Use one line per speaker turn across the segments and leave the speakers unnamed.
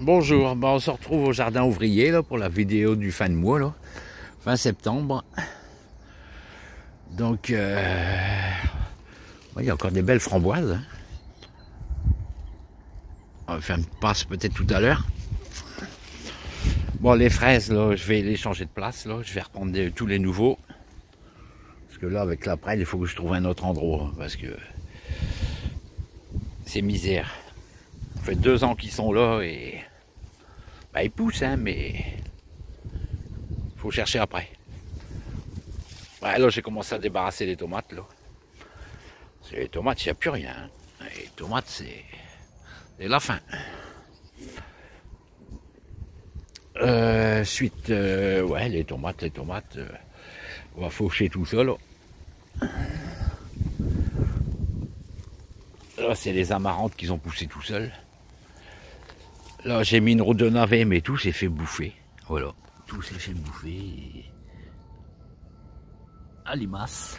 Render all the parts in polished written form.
Bonjour, on se retrouve au jardin ouvrier là, pour la vidéo du fin de mois, là, fin septembre. Donc, il y a encore des belles framboises. Hein. On va faire une passe peut-être tout à l'heure. Bon, les fraises, là, je vais les changer de place. Là. Je vais reprendre tous les nouveaux. Parce que là, avec la prêle, il faut que je trouve un autre endroit. Parce que c'est misère. Ça fait 2 ans qu'ils sont là et... Ben, ils poussent, hein, mais... il faut chercher après. Ouais, là, j'ai commencé à débarrasser les tomates, là. Parce que les tomates, il n'y a plus rien. Hein. Les tomates, c'est la fin. Ouais, les tomates, on va faucher tout ça, là. Là, c'est les amarantes qui ont poussé tout seuls. Là, j'ai mis une roue de navet, mais tout s'est fait bouffer. Voilà, tout s'est fait bouffer. À limaces.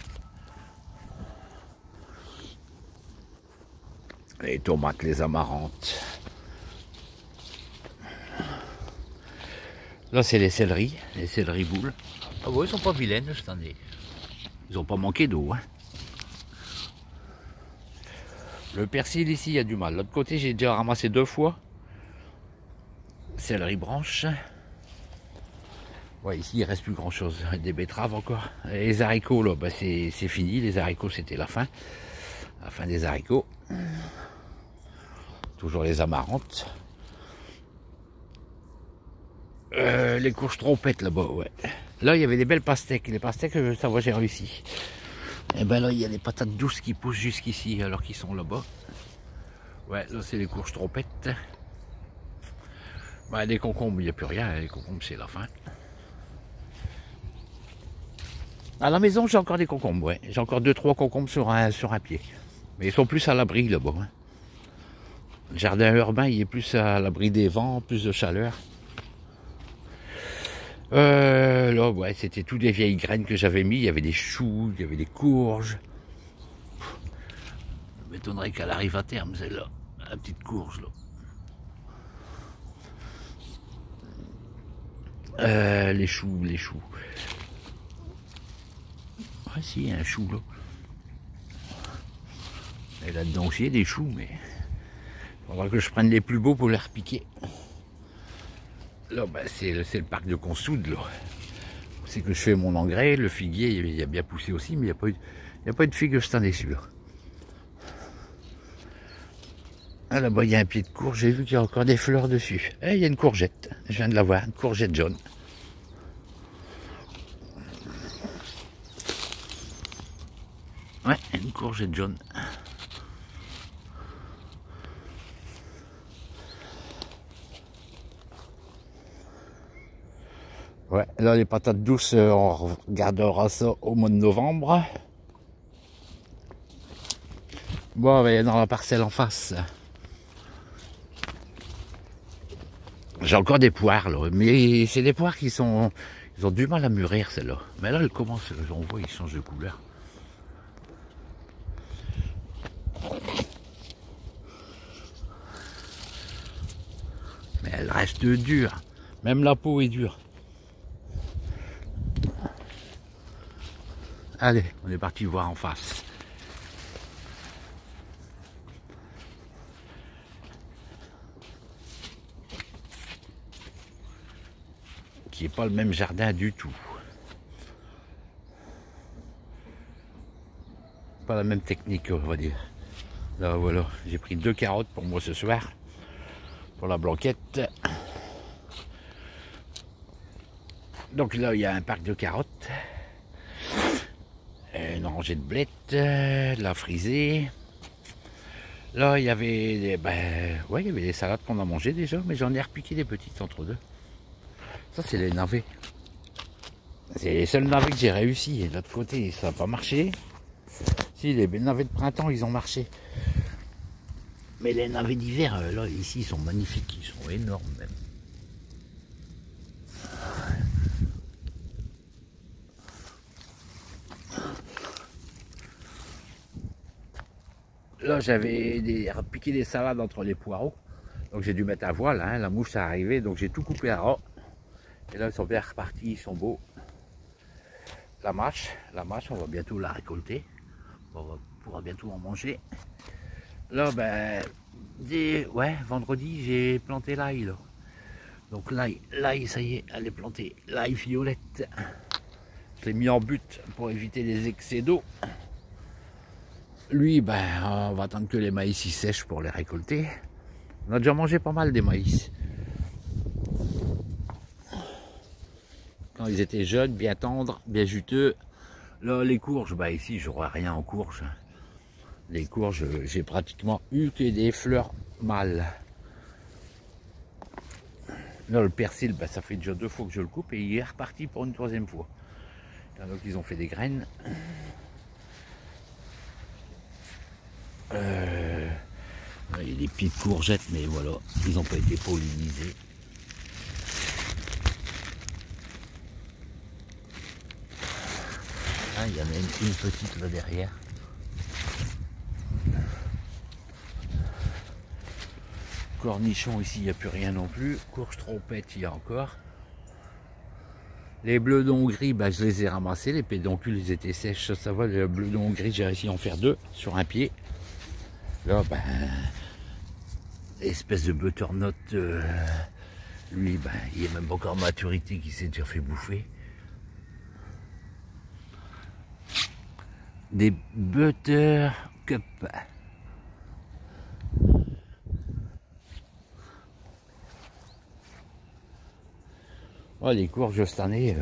Les tomates, les amarantes. Là, c'est les céleris boules. Ah ouais, ils sont pas vilaines cette année. Ils ont pas manqué d'eau. Hein. Le persil ici, il y a du mal. L'autre côté, j'ai déjà ramassé 2 fois. Céleri branche. Ouais, ici, il reste plus grand chose. Des betteraves encore. Et les haricots, là, bah, c'est fini. Les haricots, c'était la fin. La fin des haricots. Toujours les amarantes. Les courges trompettes là-bas, ouais. Là, il y avait des belles pastèques. Les pastèques, ça va, j'ai réussi. Et ben là, il y a des patates douces qui poussent jusqu'ici, alors qu'ils sont là-bas. Ouais, là, c'est les courges trompettes. Ben, les concombres, il n'y a plus rien. Les concombres, c'est la fin. À la maison, j'ai encore des concombres, ouais. J'ai encore 2-3 concombres sur un pied. Mais ils sont plus à l'abri, là-bas. Hein. Le jardin urbain, il est plus à l'abri des vents, plus de chaleur. Là, ouais, c'était toutes des vieilles graines que j'avais mis. Il y avait des choux, il y avait des courges. Je m'étonnerais qu'elle arrive à terme, celle-là. La petite courge, là. Les choux. Ouais, si, il y a un chou, là. Et là-dedans aussi, il y a des choux, mais... il faudra que je prenne les plus beaux pour les repiquer. Là, ben, c'est le parc de Consoude, là. C'est que je fais mon engrais, le figuier, il a bien poussé aussi, mais il n'y a pas eu de figues cette année, celui-là. Ah, là-bas, il y a un pied de courge, j'ai vu qu'il y a encore des fleurs dessus. Et il y a une courgette, je viens de la voir, une courgette jaune. Ouais, une courgette jaune. Ouais, là, les patates douces, on regardera ça au mois de novembre. Bon, ben, dans la parcelle en face. J'ai encore des poires, là, mais c'est des poires qui sont... ils ont du mal à mûrir, celles-là. Mais là, elles commencent, on voit, ils changent de couleur. Mais elles restent dures. Même la peau est dure. Allez, on est parti voir en face. Qui n'est pas le même jardin du tout. Pas la même technique, on va dire. Là, voilà, j'ai pris 2 carottes pour moi ce soir. Pour la blanquette. Donc là, il y a un parc de carottes. Une rangée de blettes, de la frisée. Là, il y avait ouais, il y avait des salades qu'on a mangées déjà, mais j'en ai repiqué des petites entre deux. Ça, c'est les navets. C'est les seuls navets que j'ai réussi. Et de l'autre côté, ça n'a pas marché. Si, les navets de printemps, ils ont marché. Mais les navets d'hiver, là, ici, ils sont magnifiques. Ils sont énormes, même. Là, j'avais piqué des salades entre les poireaux. Donc j'ai dû mettre à voile, hein, la mouche est arrivée, donc j'ai tout coupé à ras. Et là ils sont bien repartis, ils sont beaux. La mâche, on va bientôt la récolter. On pourra bientôt en manger. Là, ben, ouais, vendredi, j'ai planté l'ail. Donc l'ail, ça y est, elle est plantée. L'ail violette. Je l'ai mis en but pour éviter les excès d'eau. Lui, ben, on va attendre que les maïs y sèchent pour les récolter. On a déjà mangé pas mal des maïs. Quand ils étaient jeunes, bien tendres, bien juteux. Là, les courges, ben ici, j'aurai rien en courge. Les courges, j'ai pratiquement eu que des fleurs mâles. Là, le persil, ben, ça fait déjà 2 fois que je le coupe et il est reparti pour une 3e fois. Donc, ils ont fait des graines. Il y a des petites courgettes, mais voilà, ils n'ont pas été pollinisés. Ah, il y en a une petite là derrière. Cornichons ici, il n'y a plus rien non plus. Courge trompette, il y a encore. Les bleus d'Hongrie, bah, je les ai ramassés. Les pédoncules, ils étaient sèches. Ça va, les bleus d'Hongrie, j'ai réussi à en faire 2 sur un pied. Là, ben, espèce de butternut, lui, ben, il n'y a même pas encore maturité qui s'est déjà fait bouffer. Des buttercup. Oh, les courges cette année,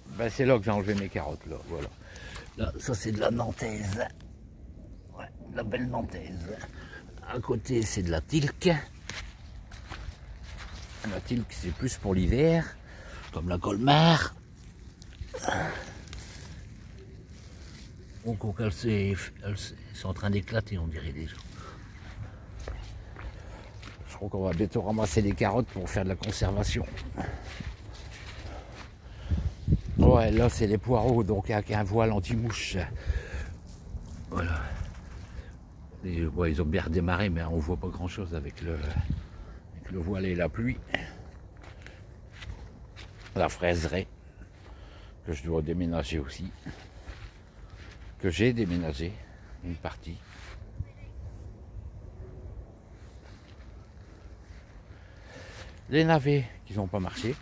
ben, c'est là que j'ai enlevé mes carottes, là, voilà. Là, ça c'est de la nantaise. Ouais, de la belle nantaise. À côté, c'est de la tilque. La tilque, c'est plus pour l'hiver, comme la colmar. Donc, elles sont en train d'éclater, on dirait déjà. Je crois qu'on va bientôt ramasser les carottes pour faire de la conservation. Ouais, là, c'est les poireaux, donc avec un voile anti-mouche. Voilà. Et, ouais, ils ont bien redémarré, mais on voit pas grand-chose avec le voile et la pluie. La fraiseraie, que je dois déménager aussi. Que j'ai déménagé, une partie. Les navets qui n'ont pas marché.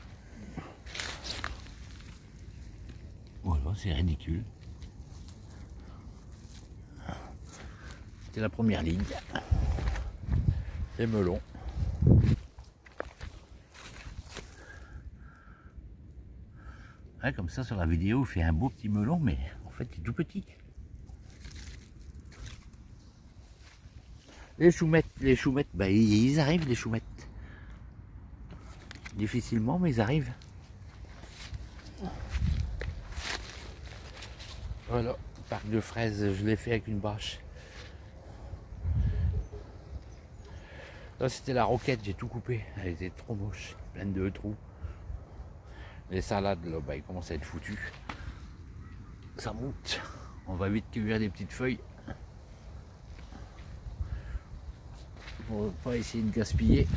Voilà, c'est ridicule. C'est la première ligne. Les melons. Ouais, comme ça, sur la vidéo, il fait un beau petit melon, mais en fait, il est tout petit. Les choumettes, bah, ils arrivent, les choumettes. Difficilement, mais ils arrivent. Voilà, parc de fraises, je l'ai fait avec une bâche. Là, c'était la roquette, j'ai tout coupé. Elle était trop moche, pleine de trous. Les salades, là, bah, ils commencent à être foutus. Ça monte. On va vite cueillir des petites feuilles. Pour ne pas essayer de gaspiller.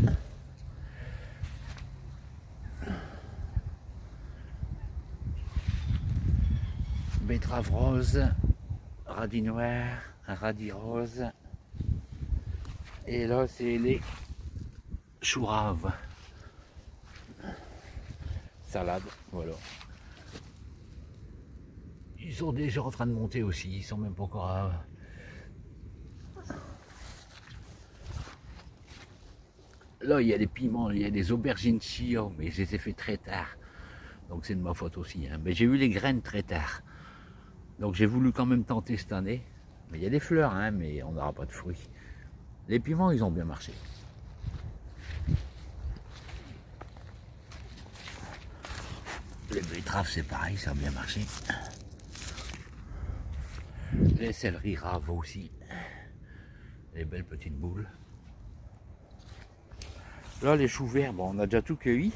Betterave rose, radis noir, radis rose. Et là, c'est les choux raves. Salade, voilà. Ils sont déjà en train de monter aussi, ils sont même pas encore à... Là, il y a des piments, il y a des aubergines chia, mais je les ai fait très tard. Donc c'est de ma faute aussi. Hein. Mais j'ai eu les graines très tard. Donc j'ai voulu quand même tenter cette année. Mais il y a des fleurs, hein, mais on n'aura pas de fruits. Les piments, ils ont bien marché. Les betteraves, c'est pareil, ça a bien marché. Les céleris raves aussi. Les belles petites boules. Là, les choux verts, bon, on a déjà tout cueilli.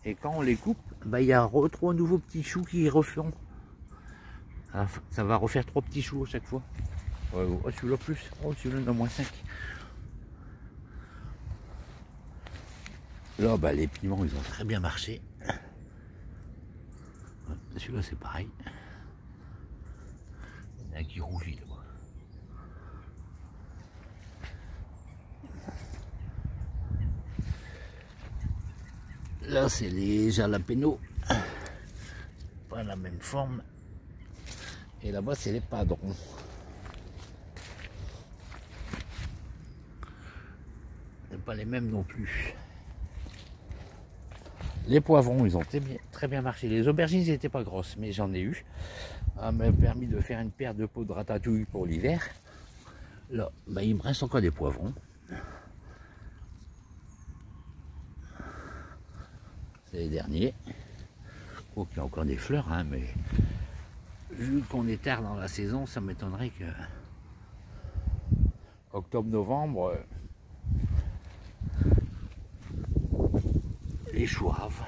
Et quand on les coupe, bah, il y a 3 nouveaux petits choux qui refont. Ça va refaire 3 petits choux à chaque fois. Oh, celui-là plus. Oh, celui-là de -5. Là, bah, les piments, ils ont très bien marché. Celui-là, c'est pareil. Il y en a un qui rougit là-bas. Là, c'est les jalapenos. Pas la même forme. Et là-bas, c'est les padrons. C'est pas les mêmes non plus. Les poivrons, ils ont très bien marché. Les aubergines, ils n'étaient pas grosses, mais j'en ai eu. Ça m'a permis de faire une paire de pots de ratatouille pour l'hiver. Là, bah, il me reste encore des poivrons. C'est les derniers. Oh, il y a encore des fleurs, hein, mais vu qu'on est tard dans la saison, ça m'étonnerait que octobre-novembre, les choux raves.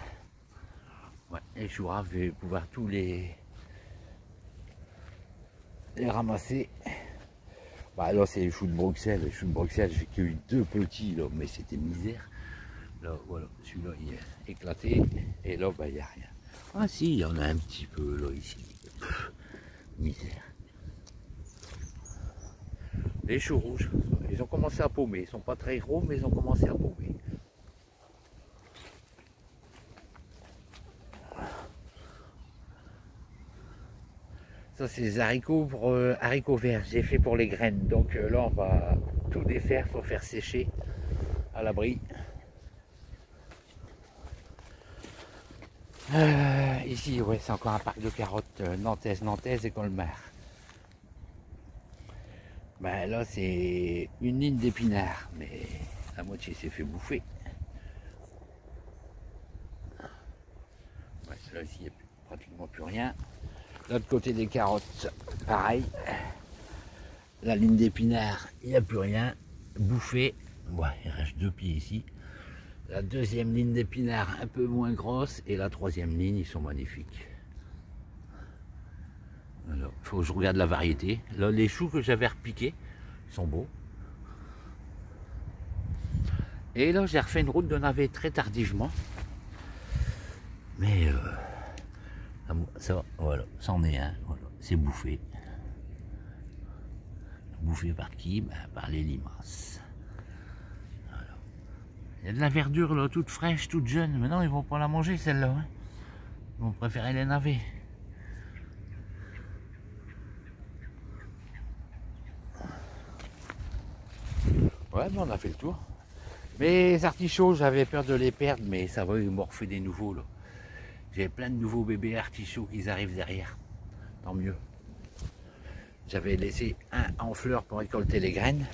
Ouais, les choux raves, je vais pouvoir tous les ramasser. Bah, là, c'est les choux de Bruxelles. Les choux de Bruxelles, j'ai que eu 2 petits, là, mais c'était misère. Là, voilà, celui-là, il est éclaté. Et là, bah, il n'y a rien. Ah si, il y en a un petit peu, là, ici. Pff, misère. Les choux rouges, ils ont commencé à paumer. Ils sont pas très gros, mais ils ont commencé à paumer. Ça, c'est les haricots pour haricots verts. J'ai fait pour les graines. Donc là, on va tout défaire pour faire sécher à l'abri. Ici, ouais, c'est encore un parc de carottes Nantaise et Colmar. Ben là, c'est une ligne d'épinards, mais la moitié s'est fait bouffer. Ouais, là, ici, il n'y a pratiquement plus rien. L'autre côté des carottes, pareil. La ligne d'épinards, il n'y a plus rien. Bouffé. Ouais, il reste 2 pieds ici. La deuxième ligne d'épinards, un peu moins grosse. Et la troisième ligne, ils sont magnifiques. Il faut que je regarde la variété. Là, les choux que j'avais repiqués, ils sont beaux. Et là, j'ai refait une route de navet très tardivement. Mais ça, voilà, c'en est un. Voilà, c'est bouffé. Bouffé par qui? Ben, par les limaces. Voilà. Il y a de la verdure là, toute fraîche, toute jeune. Mais non, ils vont pas la manger celle-là. Hein. Ils vont préférer les navets. Ouais, mais on a fait le tour. Mais les artichauts, j'avais peur de les perdre, mais ça va, ils m'ont refait des nouveaux là. J'ai plein de nouveaux bébés artichauts qui arrivent derrière. Tant mieux. J'avais laissé un en fleurs pour récolter les graines.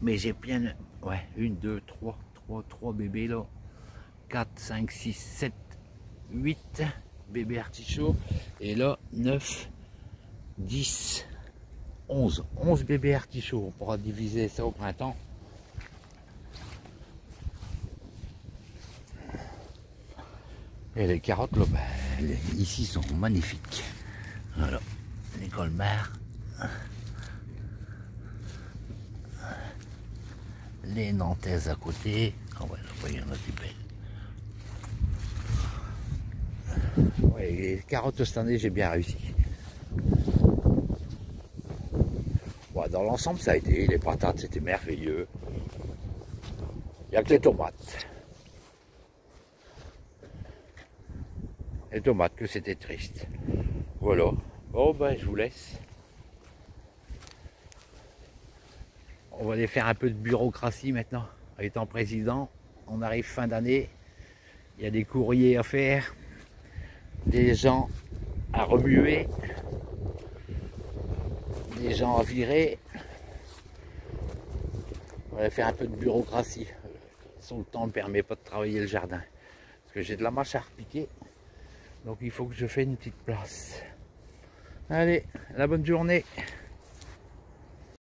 Mais j'ai plein, ouais, 1, 2, 3 bébés là. 4, 5, 6, 7, 8 bébés artichauts. Et là, 9, 10, 11. 11 bébés artichauts. On pourra diviser ça au printemps. Et les carottes, là, ben, ici sont magnifiques. Voilà, les colmars. Les nantaises à côté. Ah ouais, là, il y en a des belles. Ouais, les carottes cette année, j'ai bien réussi. Ouais, dans l'ensemble, ça a été. Les patates, c'était merveilleux. Il n'y a que les tomates. Les tomates, que c'était triste. Voilà. Bon, ben, je vous laisse. On va aller faire un peu de bureaucratie maintenant. Étant président, on arrive fin d'année. Il y a des courriers à faire, des gens à remuer, des gens à virer. On va faire un peu de bureaucratie. Le temps ne permet pas de travailler le jardin. Parce que j'ai de la mâche à repiquer. Donc il faut que je fasse une petite place. Allez, la bonne journée.